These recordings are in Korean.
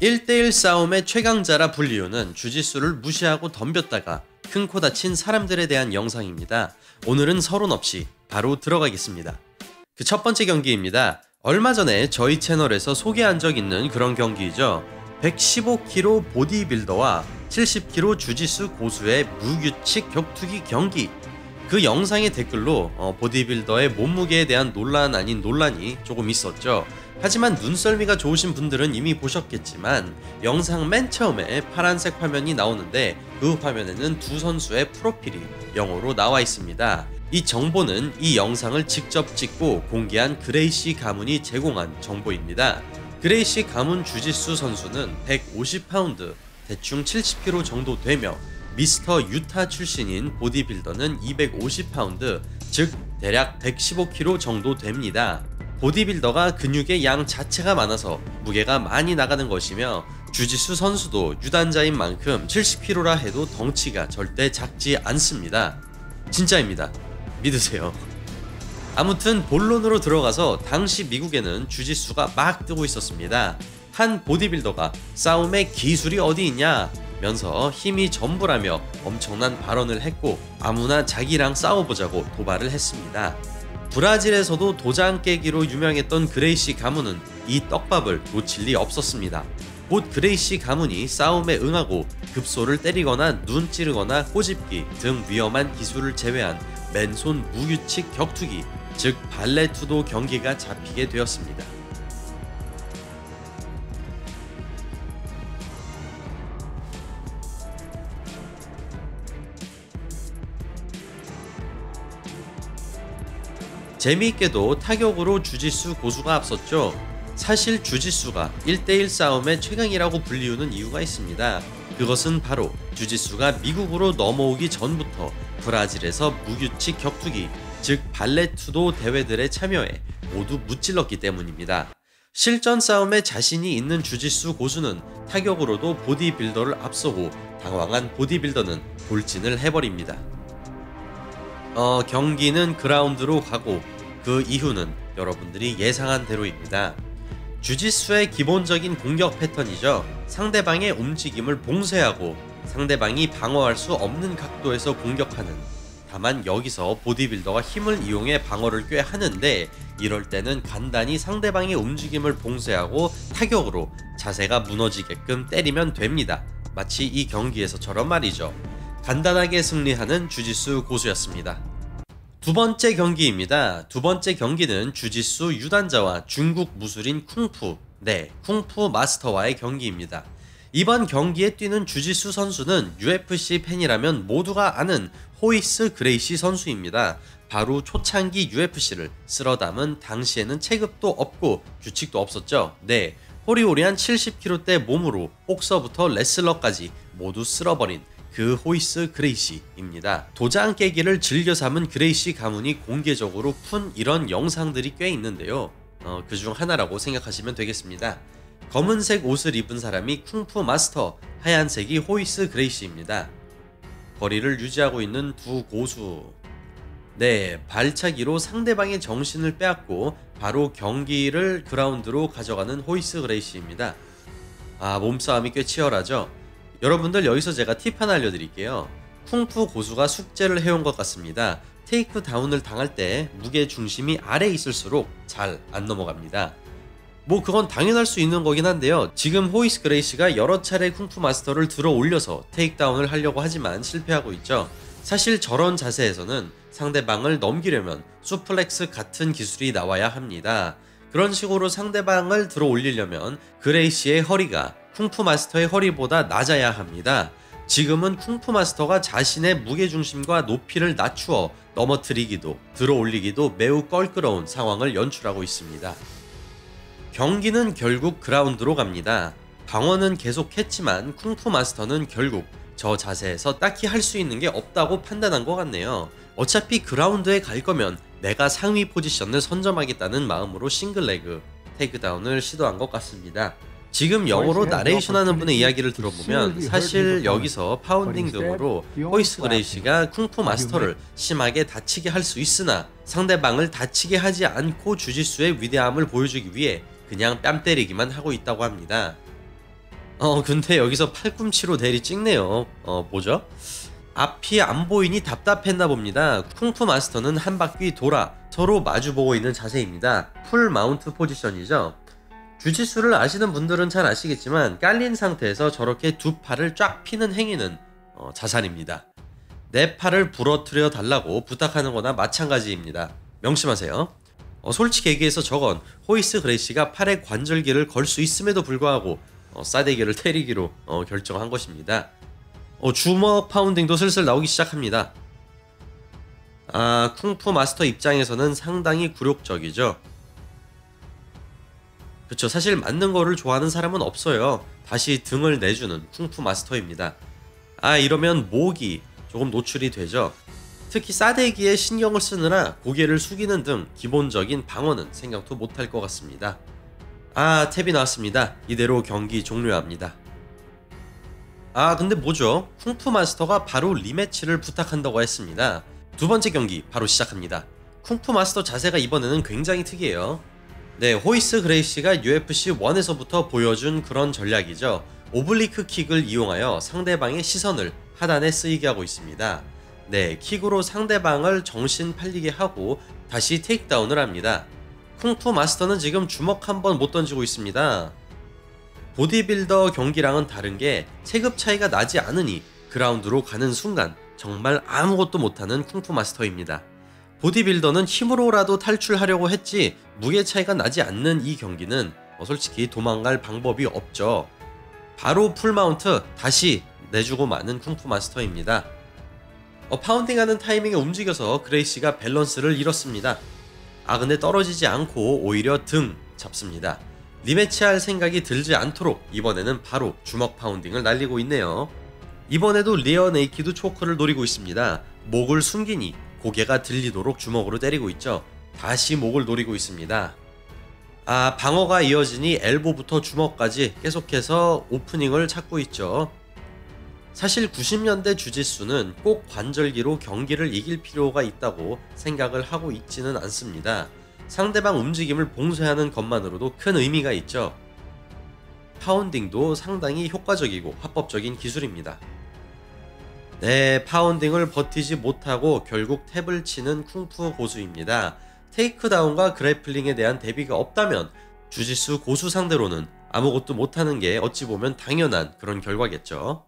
1대1 싸움의 최강자라 불리우는 주짓수를 무시하고 덤볐다가 큰 코 다친 사람들에 대한 영상입니다. 오늘은 서론 없이 바로 들어가겠습니다. 그 첫 번째 경기입니다. 얼마 전에 저희 채널에서 소개한 적 있는 그런 경기이죠. 115kg 보디빌더와 70kg 주짓수 고수의 무규칙 격투기 경기. 그 영상의 댓글로 보디빌더의 몸무게에 대한 논란 아닌 논란이 조금 있었죠. 하지만 눈썰미가 좋으신 분들은 이미 보셨겠지만 영상 맨 처음에 파란색 화면이 나오는데 그 화면에는 두 선수의 프로필이 영어로 나와 있습니다. 이 정보는 이 영상을 직접 찍고 공개한 그레이시 가문이 제공한 정보입니다. 그레이시 가문 주짓수 선수는 150파운드, 대충 70kg 정도 되며 미스터 유타 출신인 보디빌더는 250파운드, 즉 대략 115kg 정도 됩니다. 보디빌더가 근육의 양 자체가 많아서 무게가 많이 나가는 것이며 주짓수 선수도 유단자인 만큼 70kg라 해도 덩치가 절대 작지 않습니다. 진짜입니다. 믿으세요. 아무튼 본론으로 들어가서 당시 미국에는 주짓수가 막 뜨고 있었습니다. 한 보디빌더가 싸움의 기술이 어디 있냐 면서 힘이 전부라며 엄청난 발언을 했고 아무나 자기랑 싸워보자고 도발을 했습니다. 브라질에서도 도장 깨기로 유명했던 그레이시 가문은 이 떡밥을 놓칠 리 없었습니다. 곧 그레이시 가문이 싸움에 응하고 급소를 때리거나 눈 찌르거나 꼬집기 등 위험한 기술을 제외한 맨손 무규칙 격투기, 즉 발레투도 경기가 잡히게 되었습니다. 재미있게도 타격으로 주짓수 고수가 앞섰죠. 사실 주짓수가 1대1 싸움의 최강이라고 불리우는 이유가 있습니다. 그것은 바로 주짓수가 미국으로 넘어오기 전부터 브라질에서 무규칙 격투기, 즉 발레투도 대회들에 참여해 모두 무찔렀기 때문입니다. 실전 싸움에 자신이 있는 주짓수 고수는 타격으로도 보디빌더를 앞서고 당황한 보디빌더는 돌진을 해버립니다. 경기는 그라운드로 가고 그 이유는 여러분들이 예상한 대로입니다. 주짓수의 기본적인 공격 패턴이죠. 상대방의 움직임을 봉쇄하고 상대방이 방어할 수 없는 각도에서 공격하는. 다만 여기서 보디빌더가 힘을 이용해 방어를 꽤 하는데 이럴 때는 간단히 상대방의 움직임을 봉쇄하고 타격으로 자세가 무너지게끔 때리면 됩니다. 마치 이 경기에서처럼 말이죠. 간단하게 승리하는 주짓수 고수였습니다. 두 번째 경기입니다. 두 번째 경기는 주짓수 유단자와 중국 무술인 쿵푸, 쿵푸 마스터와의 경기입니다. 이번 경기에 뛰는 주짓수 선수는 UFC 팬이라면 모두가 아는 호이스 그레이시 선수입니다. 바로 초창기 UFC를 쓸어 담은 당시에는 체급도 없고 규칙도 없었죠. 호리호리한 70kg대 몸으로 복서부터 레슬러까지 모두 쓸어버린 그 호이스 그레이시입니다. 도장 깨기를 즐겨 삼은 그레이시 가문이 공개적으로 푼 이런 영상들이 꽤 있는데요. 그중 하나라고 생각하시면 되겠습니다. 검은색 옷을 입은 사람이 쿵푸 마스터, 하얀색이 호이스 그레이시입니다. 거리를 유지하고 있는 두 고수. 발차기로 상대방의 정신을 빼앗고 바로 경기를 그라운드로 가져가는 호이스 그레이시입니다. 몸싸움이 꽤 치열하죠. 여러분들 여기서 제가 팁 하나 알려드릴게요. 쿵푸 고수가 숙제를 해온 것 같습니다. 테이크 다운을 당할 때 무게 중심이 아래에 있을수록 잘 안 넘어갑니다. 그건 당연할 수 있는 거긴 한데요. 지금 호이스 그레이시가 여러 차례 쿵푸 마스터를 들어 올려서 테이크다운을 하려고 하지만 실패하고 있죠. 사실 저런 자세에서는 상대방을 넘기려면 수플렉스 같은 기술이 나와야 합니다. 그런 식으로 상대방을 들어 올리려면 그레이시의 허리가 쿵푸 마스터의 허리보다 낮아야 합니다. 지금은 쿵푸 마스터가 자신의 무게중심과 높이를 낮추어 넘어뜨리기도 들어 올리기도 매우 껄끄러운 상황을 연출하고 있습니다. 경기는 결국 그라운드로 갑니다. 방어는 계속했지만 쿵푸 마스터는 결국 저 자세에서 딱히 할 수 있는 게 없다고 판단한 것 같네요. 어차피 그라운드에 갈 거면 내가 상위 포지션을 선점하겠다는 마음으로 싱글레그 테이크다운을 시도한 것 같습니다. 지금 영어로 나레이션하는 분의 이야기를 들어보면 사실 여기서 파운딩 등으로 호이스 그레이시가 쿵푸 마스터를 심하게 다치게 할 수 있으나 상대방을 다치게 하지 않고 주짓수의 위대함을 보여주기 위해 그냥 뺨 때리기만 하고 있다고 합니다. 근데 여기서 팔꿈치로 대리 찍네요. 뭐죠? 앞이 안 보이니 답답했나 봅니다. 쿵푸 마스터는 한 바퀴 돌아 서로 마주보고 있는 자세입니다. 풀 마운트 포지션이죠. 주짓수를 아시는 분들은 잘 아시겠지만 깔린 상태에서 저렇게 두 팔을 쫙 피는 행위는 자살입니다. 내 팔을 부러뜨려 달라고 부탁하는 거나 마찬가지입니다. 명심하세요. 솔직히 얘기해서 저건 호이스 그레이시가 팔에 관절기를 걸 수 있음에도 불구하고 싸대기를 때리기로 결정한 것입니다. 주먹 파운딩도 슬슬 나오기 시작합니다. 쿵푸 마스터 입장에서는 상당히 굴욕적이죠. 그쵸, 사실 맞는 거를 좋아하는 사람은 없어요. 다시 등을 내주는 쿵푸 마스터입니다. 이러면 목이 조금 노출이 되죠. 특히 싸대기에 신경을 쓰느라 고개를 숙이는 등 기본적인 방어는 생각도 못할 것 같습니다. 탭이 나왔습니다. 이대로 경기 종료합니다. 근데 뭐죠? 쿵푸 마스터가 바로 리매치를 부탁한다고 했습니다. 두 번째 경기 바로 시작합니다. 쿵푸 마스터 자세가 이번에는 굉장히 특이해요. 네, 호이스 그레이시가 UFC 1에서부터 보여준 그런 전략이죠. 오블리크 킥을 이용하여 상대방의 시선을 하단에 쓰이게 하고 있습니다. 네, 킥으로 상대방을 정신 팔리게 하고 다시 테이크다운을 합니다. 쿵푸 마스터는 지금 주먹 한 번 못 던지고 있습니다. 보디빌더 경기랑은 다른 게 체급 차이가 나지 않으니 그라운드로 가는 순간 정말 아무것도 못하는 쿵푸 마스터입니다. 보디빌더는 힘으로라도 탈출하려고 했지 무게 차이가 나지 않는 이 경기는 솔직히 도망갈 방법이 없죠. 바로 풀마운트 다시 내주고 마는 쿵푸 마스터입니다. 파운딩하는 타이밍에 움직여서 그레이시가 밸런스를 잃었습니다. 근데 떨어지지 않고 오히려 등 잡습니다. 리매치할 생각이 들지 않도록 이번에는 바로 주먹 파운딩을 날리고 있네요. 이번에도 리어 네이키드 초크를 노리고 있습니다. 목을 숨기니 고개가 들리도록 주먹으로 때리고 있죠. 다시 목을 노리고 있습니다. 방어가 이어지니 엘보부터 주먹까지 계속해서 오프닝을 찾고 있죠. 사실 90년대 주짓수는 꼭 관절기로 경기를 이길 필요가 있다고 생각을 하고 있지는 않습니다. 상대방 움직임을 봉쇄하는 것만으로도 큰 의미가 있죠. 파운딩도 상당히 효과적이고 합법적인 기술입니다. 네, 파운딩을 버티지 못하고 결국 탭을 치는 쿵푸 고수입니다. 테이크다운과 그래플링에 대한 대비가 없다면 주짓수 고수 상대로는 아무것도 못하는 게 어찌 보면 당연한 그런 결과겠죠.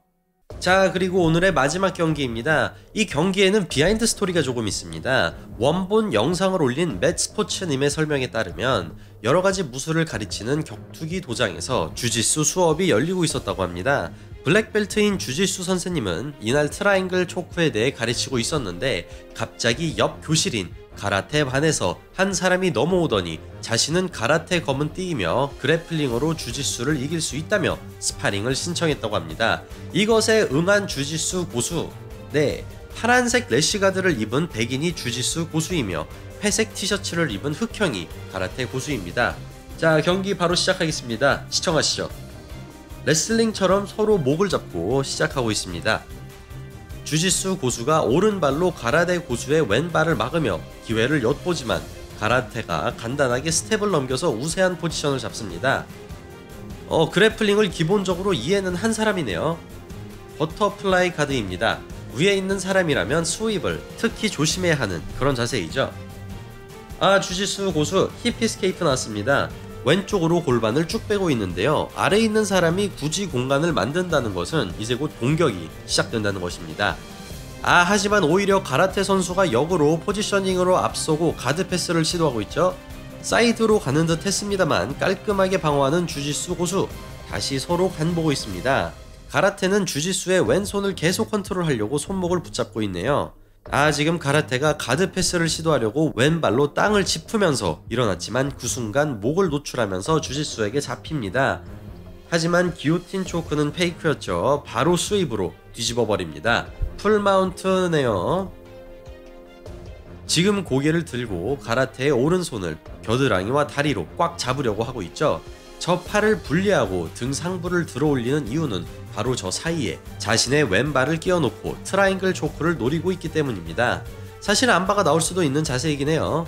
자, 그리고 오늘의 마지막 경기입니다. 이 경기에는 비하인드 스토리가 조금 있습니다. 원본 영상을 올린 맷스포츠님의 설명에 따르면 여러가지 무술을 가르치는 격투기 도장에서 주짓수 수업이 열리고 있었다고 합니다. 블랙벨트인 주짓수 선생님은 이날 트라이앵글 초크에 대해 가르치고 있었는데 갑자기 옆 교실인 가라테 반에서 한 사람이 넘어오더니 자신은 가라테 검은 띠이며 그래플링으로 주짓수를 이길 수 있다며 스파링을 신청했다고 합니다. 이것에 응한 주짓수 고수, 네, 파란색 래시가드를 입은 백인이 주짓수 고수이며 회색 티셔츠를 입은 흑형이 가라테 고수입니다. 자, 경기 바로 시작하겠습니다. 시청하시죠. 레슬링처럼 서로 목을 잡고 시작하고 있습니다. 주짓수 고수가 오른발로 가라테 고수의 왼발을 막으며 기회를 엿보지만 가라테가 간단하게 스텝을 넘겨서 우세한 포지션을 잡습니다. 그래플링을 기본적으로 이해는 한 사람이네요. 버터플라이 가드입니다. 위에 있는 사람이라면 스윕을 특히 조심해야 하는 그런 자세이죠. 주짓수 고수 힙 이스케이프 나왔습니다. 왼쪽으로 골반을 쭉 빼고 있는데요. 아래에 있는 사람이 굳이 공간을 만든다는 것은 이제 곧 공격이 시작된다는 것입니다. 하지만 오히려 가라테 선수가 역으로 포지셔닝으로 앞서고 가드 패스를 시도하고 있죠. 사이드로 가는 듯 했습니다만 깔끔하게 방어하는 주짓수 고수. 다시 서로 간보고 있습니다. 가라테는 주짓수의 왼손을 계속 컨트롤하려고 손목을 붙잡고 있네요. 지금 가라테가 가드 패스를 시도하려고 왼발로 땅을 짚으면서 일어났지만 그 순간 목을 노출하면서 주짓수에게 잡힙니다. 하지만 기요틴 초크는 페이크였죠. 바로 스윕으로 뒤집어 버립니다. 풀마운트네요. 지금 고개를 들고 가라테의 오른손을 겨드랑이와 다리로 꽉 잡으려고 하고 있죠. 저 팔을 분리하고 등 상부를 들어 올리는 이유는 바로 저 사이에 자신의 왼발을 끼워놓고 트라이앵글 초크를 노리고 있기 때문입니다. 사실 안바가 나올 수도 있는 자세이긴 해요.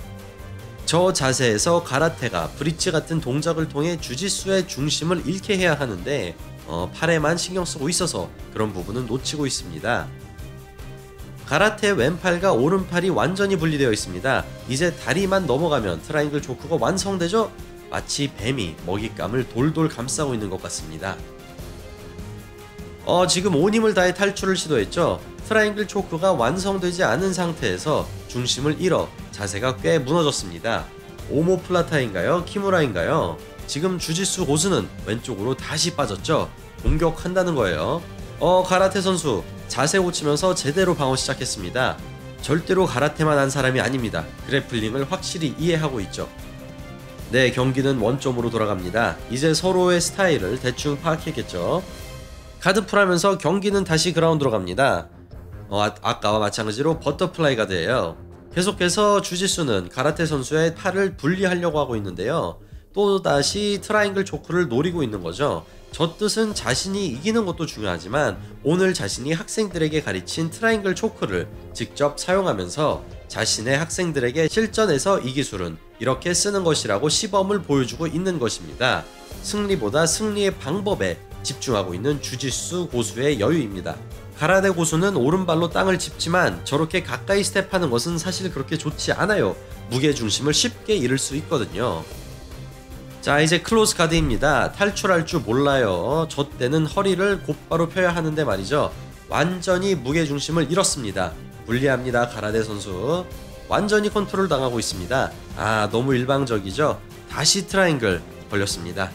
저 자세에서 가라테가 브릿지 같은 동작을 통해 주짓수의 중심을 잃게 해야 하는데 팔에만 신경 쓰고 있어서 그런 부분은 놓치고 있습니다. 가라테 왼팔과 오른팔이 완전히 분리되어 있습니다. 이제 다리만 넘어가면 트라이앵글 초크가 완성되죠? 마치 뱀이 먹잇감을 돌돌 감싸고 있는 것 같습니다. 지금 온 힘을 다해 탈출을 시도했죠. 트라이앵글 초크가 완성되지 않은 상태에서 중심을 잃어 자세가 꽤 무너졌습니다. 오모플라타인가요? 키무라인가요? 지금 주짓수 고수는 왼쪽으로 다시 빠졌죠. 공격한다는 거예요. 가라테 선수 자세 고치면서 제대로 방어 시작했습니다. 절대로 가라테만 한 사람이 아닙니다. 그래플링을 확실히 이해하고 있죠. 네, 경기는 원점으로 돌아갑니다. 이제 서로의 스타일을 대충 파악했겠죠. 가드풀하면서 경기는 다시 그라운드로 갑니다. 아까와 마찬가지로 버터플라이 가드예요. 계속해서 주짓수는 가라테 선수의 팔을 분리하려고 하고 있는데요. 또다시 트라이앵글 초크를 노리고 있는 거죠. 저 뜻은 자신이 이기는 것도 중요하지만 오늘 자신이 학생들에게 가르친 트라이앵글 초크를 직접 사용하면서 자신의 학생들에게 실전에서 이 기술은 이렇게 쓰는 것이라고 시범을 보여주고 있는 것입니다. 승리보다 승리의 방법에 집중하고 있는 주짓수 고수의 여유입니다. 가라테 고수는 오른발로 땅을 짚지만 저렇게 가까이 스텝하는 것은 사실 그렇게 좋지 않아요. 무게중심을 쉽게 잃을 수 있거든요. 자, 이제 클로즈 가드입니다. 탈출할 줄 몰라요. 저 때는 허리를 곧바로 펴야 하는데 말이죠. 완전히 무게중심을 잃었습니다. 불리합니다. 가라테 선수 완전히 컨트롤 당하고 있습니다. 너무 일방적이죠. 다시 트라이앵글 걸렸습니다.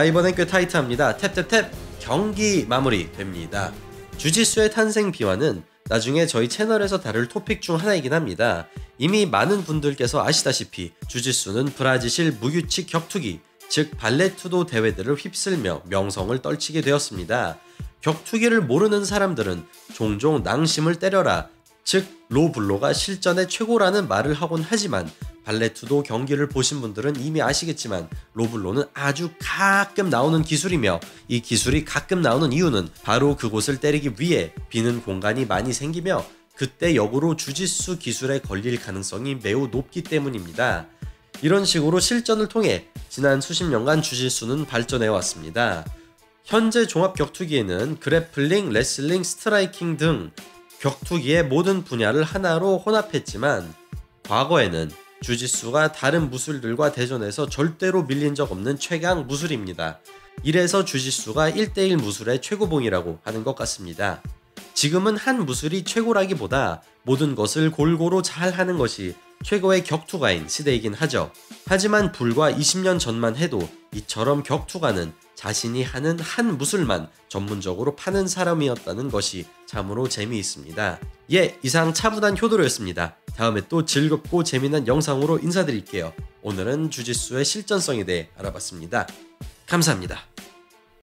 이번엔 꽤 타이트합니다. 탭탭탭. 경기 마무리 됩니다. 주짓수의 탄생 비화는 나중에 저희 채널에서 다룰 토픽 중 하나이긴 합니다. 이미 많은 분들께서 아시다시피 주짓수는 브라질식 무규칙 격투기, 즉 발레투도 대회들을 휩쓸며 명성을 떨치게 되었습니다. 격투기를 모르는 사람들은 종종 낭심을 때려라, 즉 로블로가 실전의 최고라는 말을 하곤 하지만 발레투도 경기를 보신 분들은 이미 아시겠지만 로블로는 아주 가끔 나오는 기술이며 이 기술이 가끔 나오는 이유는 바로 그곳을 때리기 위해 비는 공간이 많이 생기며 그때 역으로 주짓수 기술에 걸릴 가능성이 매우 높기 때문입니다. 이런 식으로 실전을 통해 지난 수십 년간 주짓수는 발전해 왔습니다. 현재 종합 격투기에는 그래플링, 레슬링, 스트라이킹 등 격투기의 모든 분야를 하나로 혼합했지만 과거에는 주짓수가 다른 무술들과 대전해서 절대로 밀린 적 없는 최강 무술입니다. 이래서 주짓수가 1대1 무술의 최고봉이라고 하는 것 같습니다. 지금은 한 무술이 최고라기보다 모든 것을 골고루 잘 하는 것이 최고의 격투가인 시대이긴 하죠. 하지만 불과 20년 전만 해도 이처럼 격투가는 자신이 하는 한 무술만 전문적으로 파는 사람이었다는 것이 참으로 재미있습니다. 이상 차분한 효도로였습니다. 다음에 또 즐겁고 재미난 영상으로 인사드릴게요. 오늘은 주짓수의 실전성에 대해 알아봤습니다. 감사합니다.